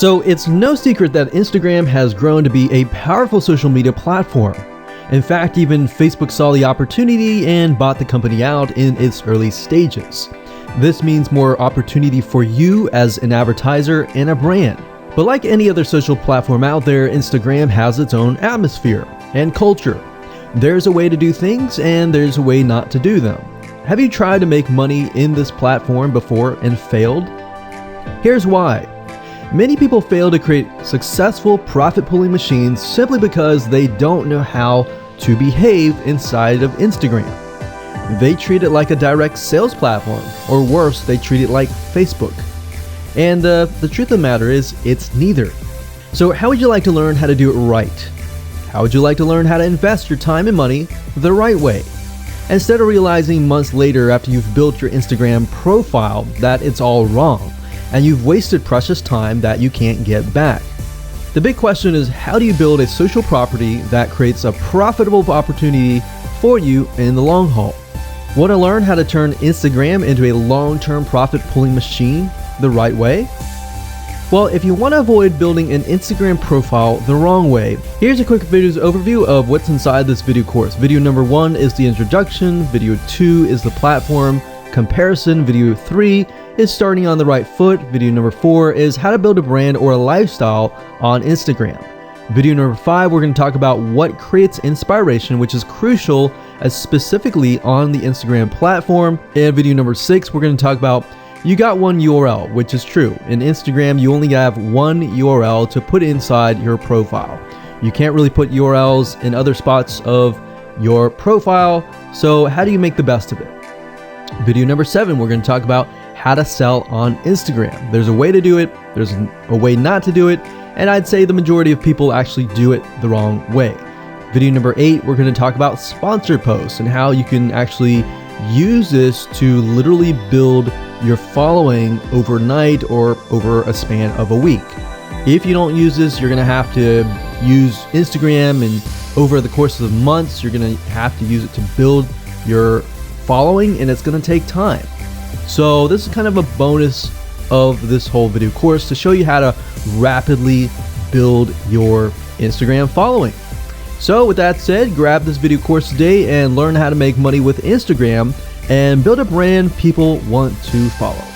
So it's no secret that Instagram has grown to be a powerful social media platform. In fact, even Facebook saw the opportunity and bought the company out in its early stages. This means more opportunity for you as an advertiser and a brand. But like any other social platform out there, Instagram has its own atmosphere and culture. There's a way to do things and there's a way not to do them. Have you tried to make money in this platform before and failed? Here's why. Many people fail to create successful profit-pulling machines simply because they don't know how to behave inside of Instagram. They treat it like a direct sales platform, or worse, they treat it like Facebook. And the truth of the matter is, it's neither. So how would you like to learn how to do it right? How would you like to learn how to invest your time and money the right way? Instead of realizing months later after you've built your Instagram profile that it's all wrong, and you've wasted precious time that you can't get back. The big question is, how do you build a social property that creates a profitable opportunity for you in the long haul? Want to learn how to turn Instagram into a long-term profit-pulling machine the right way? Well, if you want to avoid building an Instagram profile the wrong way, here's a quick video's overview of what's inside this video course. Video number 1 is the introduction, video 2 is the platform comparison, video 3 is starting on the right foot, video number 4 is how to build a brand or a lifestyle on Instagram. Video number 5, we're going to talk about what creates inspiration, which is crucial as specifically on the Instagram platform. And video number 6, we're going to talk about you got one URL, which is true. In Instagram, you only have one URL to put inside your profile. You can't really put URLs in other spots of your profile, so how do you make the best of it? Video number 7, we're going to talk about how to sell on Instagram. There's a way to do it, there's a way not to do it, and I'd say the majority of people actually do it the wrong way. Video number 8, we're going to talk about sponsored posts and how you can actually use this to literally build your following overnight or over a span of a week. If you don't use this, you're going to have to use Instagram, and over the course of months, you're going to have to use it to build your following, and it's going to take time. So this is kind of a bonus of this whole video course to show you how to rapidly build your Instagram following. So with that said, grab this video course today and learn how to make money with Instagram and build a brand people want to follow.